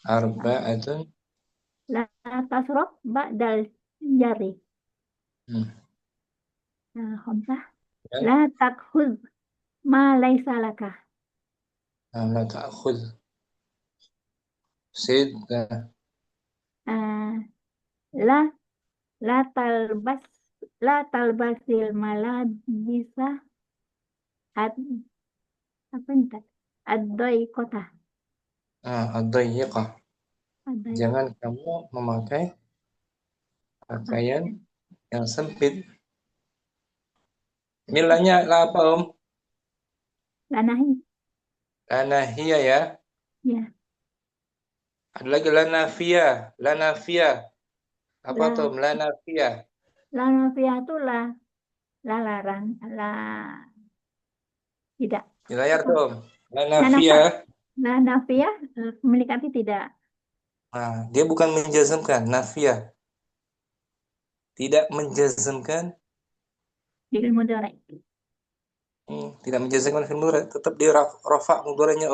Arba'atun. La tasrob ba'dal jari. Khamsah. Ya. La takhuz ma laisa laka. La ta'khudh. Sittah. La talbasil malabisa apa ini? Ad-daiqata. Ad-dayyiqah. Jangan kamu memakai pakaian yang sempit. Ini lanya la apa La nahi. La nahiyah ya. Ya. Ada lagi la nafiyah. La nafiyah. Apa tuh? La nafiyah. La nafiyah itu la larang, la tidak. Di layar tuh La nafiyah. La nafiyah memiliki arti tidak. Nah, dia bukan menjazmkan, nafiyah. Tidak menjazmkan. Fi'il mudhari'. Tidak menjazmkan fi'il mudhari', tetap dia rafa mudhari'nya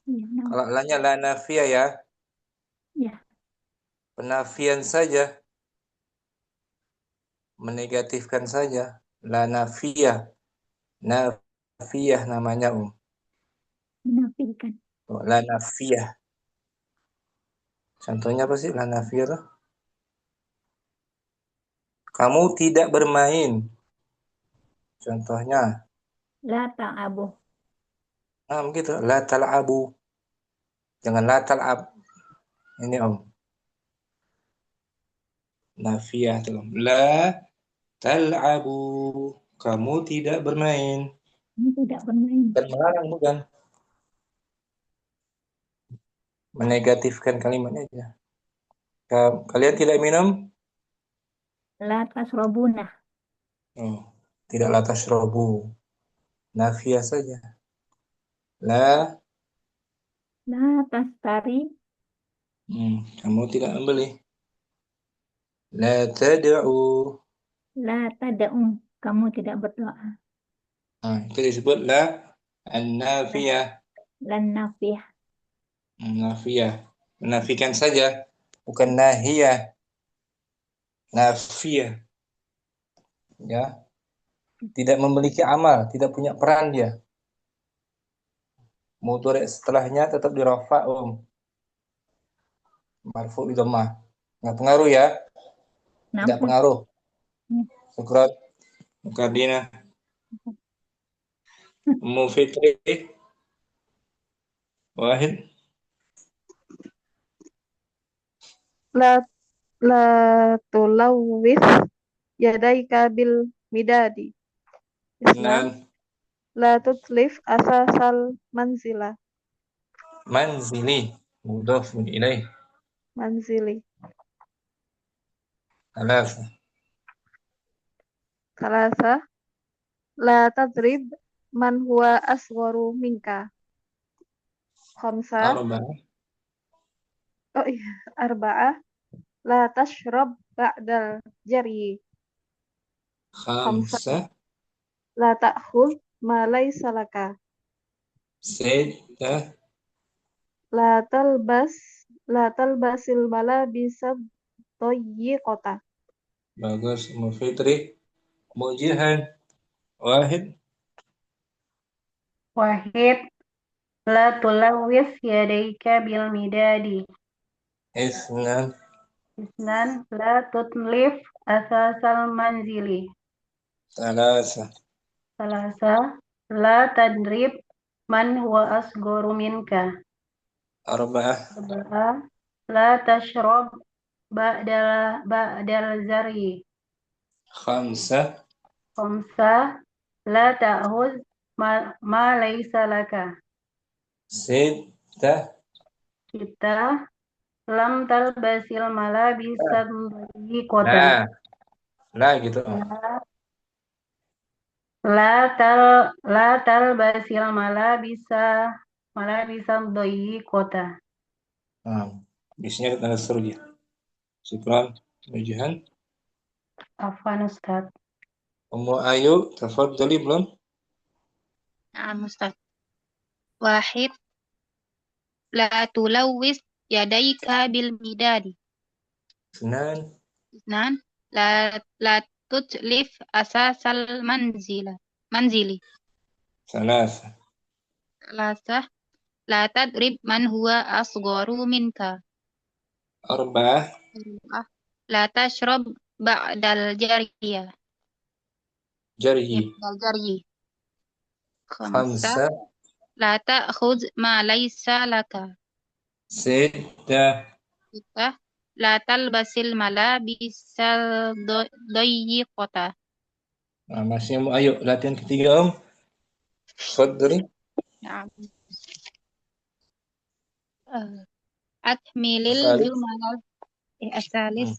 Ya, Kalau lanya la nafiyah ya. Ya. Penafian saja. Menegatifkan saja. La nafiyah. Nafiyah namanya Menafikan. La nafiyah. Contohnya apa sih la nafiyah tuh? Kamu tidak bermain. Contohnya. La ta'abu. Begitu. La tal'abu. Jangan la tal'ab. Ini Nafiyah tuh. La tal'abu. Kamu tidak bermain. Ini tidak bermain. Dan melarang bukan. Menegatifkan kalimatnya aja. Kalian tidak minum? La tasrobuna. Tidak la tashrobu. Nafiyah saja. La tastari. Kamu tidak membeli. La tad'u. La tada'u. Kamu tidak berdoa. Itu disebut la an-nafiyah. Lan nafiyah. Nafiyah. Menafikan saja. Bukan nahiyah. Nafiyah. Ya. Tidak memiliki amal. Tidak punya peran dia. Mudhari' setelahnya tetap di rafa marfu bi dhammah. Nggak pengaruh ya. Tidak pengaruh. Syukran. Mukadinah. Ummu Fitri. Wahid. La la tulawwis yadaika bil midadi. Isnan Isnan. la tutlif asasal manzila. Manzili. Mudhafun ilaih. Manzili. Thalatha. Salasa la tadrib man huwa asgharu minka. Khamsa Arba'ah. oh iya arba'ah la tashrab ba'dal jari. Khamsa Khamsah. la ta'khudh ma laysa laka. Sittah. La talbasil malabisa dayyiqata. Bagus. Ummu Fitri. Mujihan. Wahid. Wahid, la tulawis yadaika bil midadi. Isnan. Isnan, la tutlif asasal manzili. Thalatha. Salasa, la tadrib man huwa asgharu minka. Arba'ah. Arba'ah, la tashrab ba'dal zari. Khamsah. Khamsa, la ta'khudh ma laysa laka. Sittah. Kita lam talbasil malabisa dayyiqata. Nah gitu. La talbasil malabisa dayyiqata. Nah, bisnya tanda seru dia. Syukran. Mujihan. Afwan Ustaz. Ummu Ayu, tafadhali belum? Na'am Ustaz. Wahid, la tulawwis yadaika bil midadi. Isnan. Isnan, la tutlif asasal manzili. Thalatha. Salasah, la tadrib man huwa asgharu minka. Arba'ah. La tashrab ba'dal jariyah. Jarhi. Ba'dal jaryi. Khamsah. La ta'khudh ma laysa laka. Sittah. Kita la talbasil malabisal dayyiqata. Nah, masih Ummu Ayu. Latihan ketiga, Tafadhali. Na'am. Akmilil Asalis. jumalal asalis.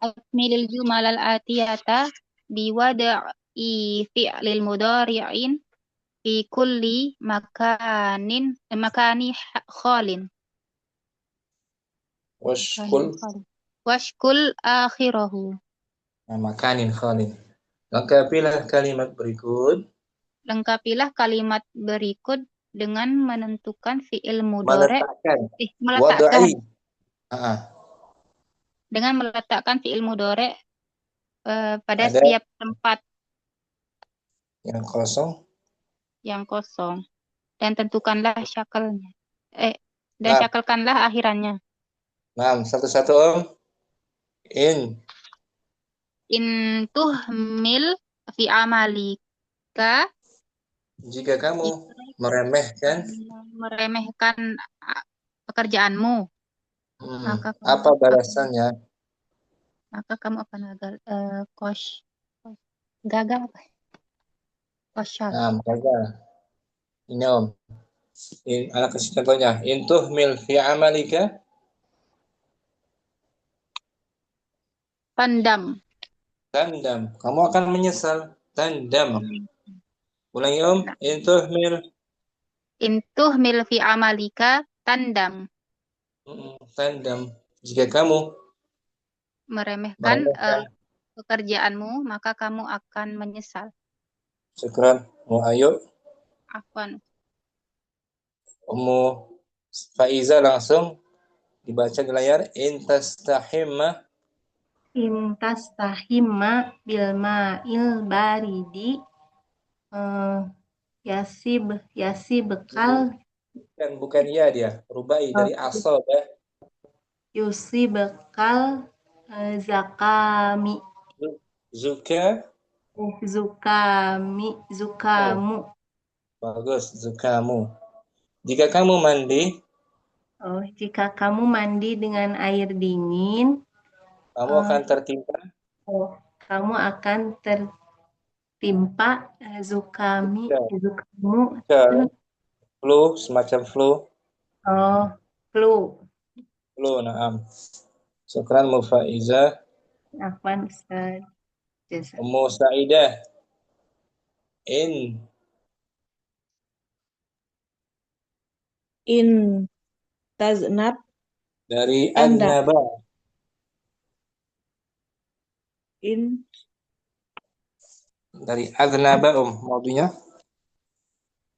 Akmilil jumalal atiyata biwada'i fi'lil mudhari'in fi kulli makani khalin. Washkul akhirahu. Nah, makanin khalin. Lengkapilah kalimat berikut. Lengkapilah kalimat berikut dengan menentukan fi'il mudhari'. Wada'i. Dengan meletakkan fi'il mudhari' pada Ada setiap tempat yang kosong. dan tentukanlah syakalnya. Dan Nah. syakalkanlah akhirannya. Nah, satu-satu, In tuhmil fi amalika, jika kamu meremehkan pekerjaanmu, maka apa balasannya? Maka kamu akan gagal. Kosyal. Nah, gagal. Ini anak kasih contohnya. In tuhmil fi amalika. Tandam. Kamu akan menyesal. Tandam. Ulangi In tuhmil fi amalika tandam. Tandam. Jika kamu meremehkan pekerjaanmu, maka kamu akan menyesal. Syukran. Ayo. Afwan. Ummu Faiza langsung dibaca di layar. Intastahimma bil ma'il baridi yasibkal. Bukan ya dia. Rubai dari asal ya. Yusibkal zakami. Zuka Zukamu. Bagus, zukamu. Jika kamu mandi, Oh, jika kamu mandi dengan air dingin, kamu akan tertimpa kamu akan tertimpa zukamu. ke flu, semacam flu. Oh, flu. Flu, naam. Syukran Mufaiza. Afwan, Ustaz. Ummu Saidah. In taznab Dari Anda. aznaba. In Dari aznaba maudunya.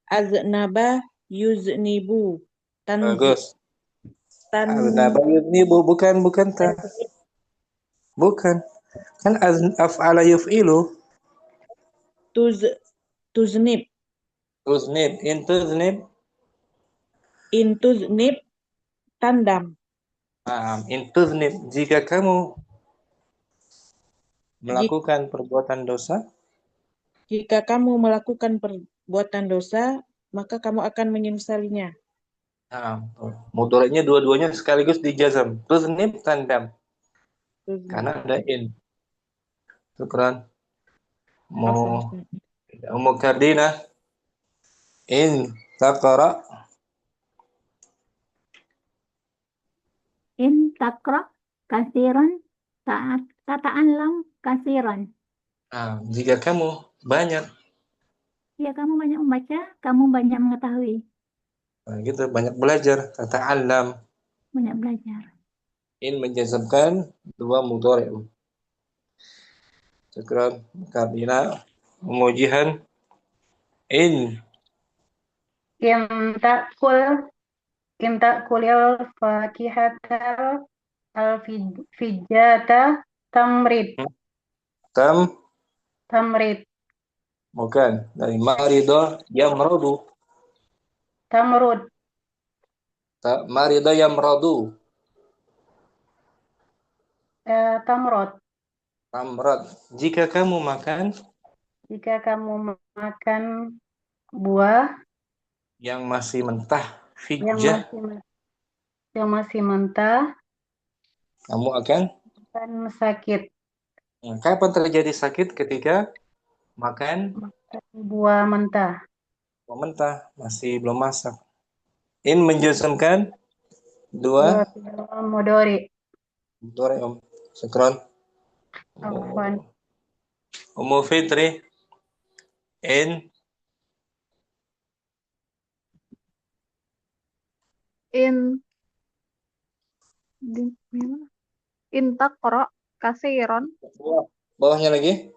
aznaba yuznibu. Bagus. Aznaba yuznibu bukan ta. Bukan. Kan af'ala yuf'ilu. Tuznib. Tuznib. In tuznib tandam. In tuznib. Jika kamu melakukan perbuatan dosa. Jika kamu melakukan perbuatan dosa, maka kamu akan menyesalinya. Mudhari'nya dua-duanya sekaligus dijazam. Tuznib tandam. Karena ada in. Syukran. Ummu Kardina. In taqra. In takra kasiran tata'allam kasiran. Jika kamu banyak. Ya, kamu banyak membaca, kamu banyak mengetahui. Gitu, banyak belajar. Tata'allam. Banyak belajar. In menjazamkan dua mudhari'. Syukran Kardina. Ummu Jihan. In Imtakul fakihatal alfijata tamrid. Tamrid. Bukan. Dari marido yamradu. Tamrud. Marido yamradu. Tamrod. Tamrad. Jika kamu makan. Jika kamu makan buah yang masih mentah, fijjah. Yang masih mentah. Kamu akan sakit. Kapan terjadi sakit? Ketika makan buah mentah. Buah mentah, masih belum masak. In menjazamkan dua mudhari'. Syukran. Afwan. Ummu Fitri. In taqra kasiron. Bawahnya lagi.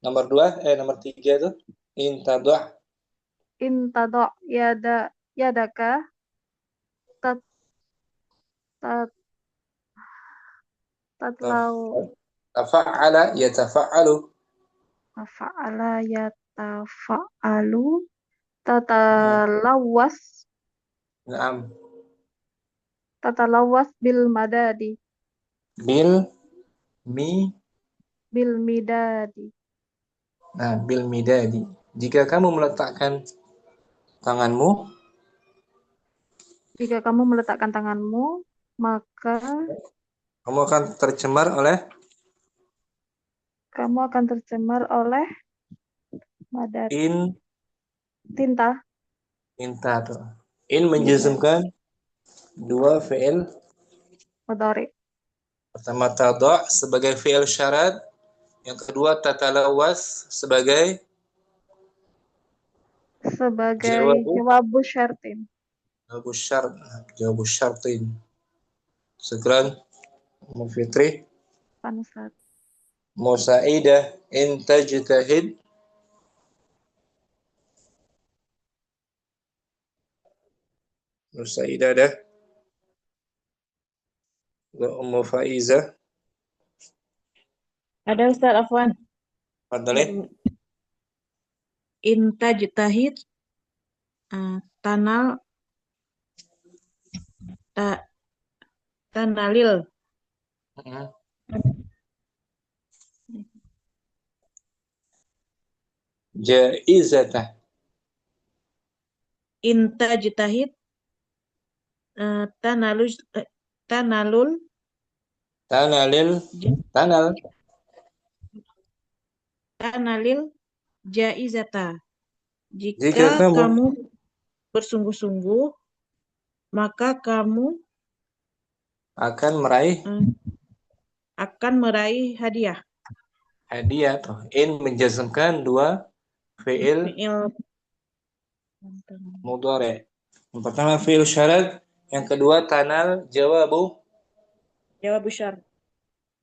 Nomor 3 itu. In tadu' yadaka tatlau tafa'ala yatafa'alu. tafa'ala yatafa'alu tatalawas. Naam. Tatalawas bil madadi. Bil midadi. Nah, bil midadi. Jika kamu meletakkan tanganmu. Jika kamu meletakkan tanganmu, maka kamu akan tercemar oleh madad. Tinta tuh. In menjazmkan dua fi'il mudhari'. Pertama tadha' sebagai fi'il syarat, yang kedua tatalawas sebagai jawabus syartin. Jawabus syartin. Syukran Ummu Fitri. Pansat. Musaidah in tajtahid. Musaidah dah. Ummu Faizah. Ada Ustaz Afwan. Fadhali. In tajtahid tanalil. jaizatah. Inta jitahid tanalul Tanalil tanal tanalil jaizata. jika Jika kamu kamu bersungguh-sungguh, maka kamu akan meraih akan meraih hadiah. hadiah tuh. In menjazmkan dua fi'il Fi'il mudhari. Yang pertama fi'il syarat, yang kedua tanal jawabu. jawab syar.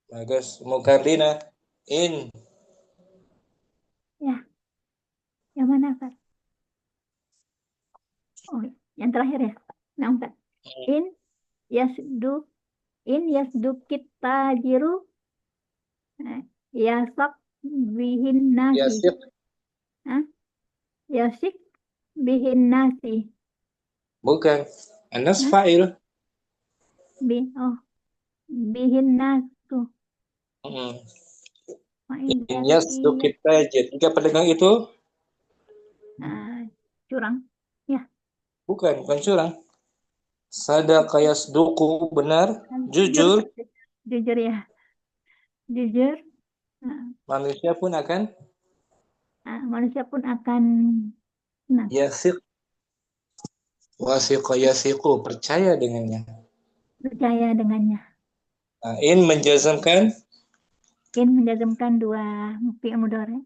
Bagus. Mukarrina in Ya, yang mana, Kak? Oh, yang terakhir ya. Nah, Kak. In yasdukit tajiru yasak bihin nasi. yasik Hah? Yasik bihin nasi. bukan. Anas Hah? fa'il. Bihin nasu. In yasdukit tajir. Jika pedagang itu Curang. Ya. bukan curang. Sadaqa yasduqu benar, jujur. Jujur ya. Jujur. Manusia pun akan Manusia pun akan senang. yasik. Wasiqa yasiqu, percaya dengannya. Percaya dengannya. Nah, in menjazmkan In menjazmkan dua fi'il mudhari.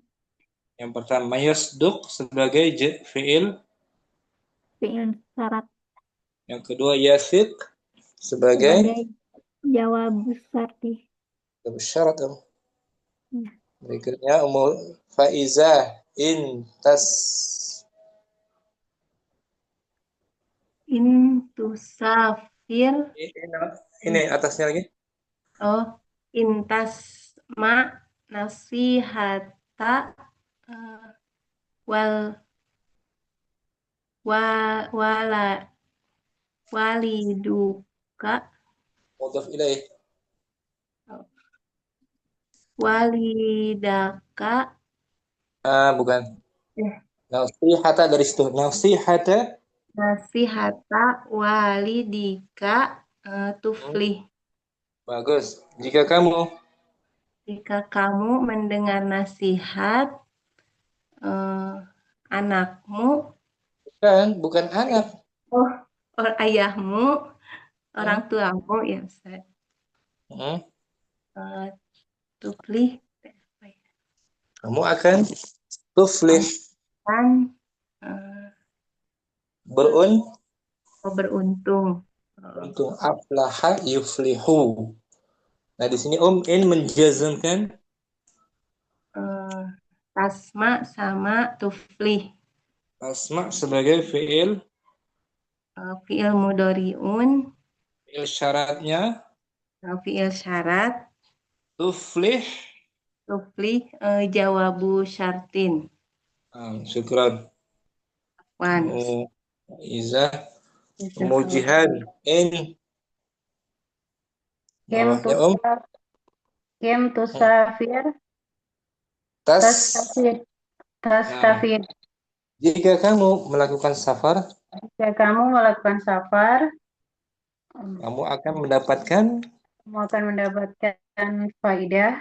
yang pertama yasduq sebagai fi'il, Fi'il syarat. yang kedua yasiq sebagai jawab syarti. syarat. Ya. Berikutnya faiza in Intusafir. Ini atasnya lagi. Oh, intasma nasihata waliduka Mudhaf ilaih. walidaka Bukan. Nasihata dari situ. nasihata walidika tuflih. Bagus. Jika kamu mendengar nasihat anakmu, bukan anak. ayahmu, orang tuamu, ya Ustaz. Tuflih. Kamu akan tuflih. Beruntung. Untung aflaha yuflihu. Nah, di sini in menjazmkan Tasma sama tuflih. tasma sebagai fi'il mudhari'un. Fi'il syaratnya Fi'il syarat. Tuflih jawabu syartin. Syukran. Iza mujihan in Kim tusafir tastafir. Jika kamu melakukan safar, kamu akan mendapatkan faedah.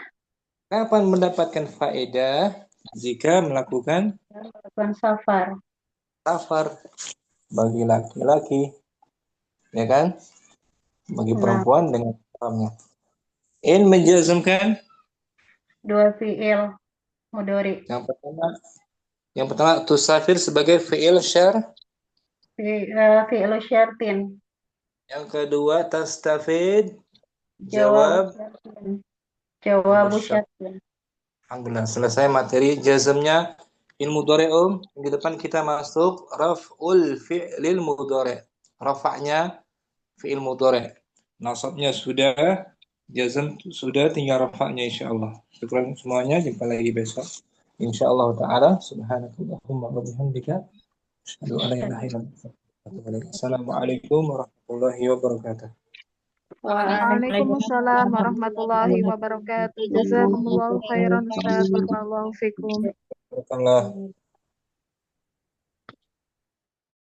Kapan mendapatkan faedah? Jika melakukan Safar. Bagi laki-laki, ya kan? Bagi perempuan dengan mahramnya. In menjazmkan dua fi'il mudhari. Yang pertama tusafir sebagai fi'il Fi'il syartin. Yang kedua tastafid Jawab syartin. Alhamdulillah, selesai materi jazmnya fi'il mudhari. Di depan kita masuk raf'ul fi'lil mudhari. Rafa'nya fi'il mudhari. Nasabnya sudah, jazm sudah, tinggal rafa'nya insyaallah. Syukran semuanya, jumpa lagi besok insyaallah taala. Subhanakallahumma wa bihamdika asyhadu an la ilaha illa anta astaghfiruka wa atubu ilaik. Assalamualaikum warahmatullahi wabarakatuh. Waalaikumsalam warahmatullahi wabarakatuh. Jazakumullahu khairan Ustaz. Barakallahu fikum. Barakallah.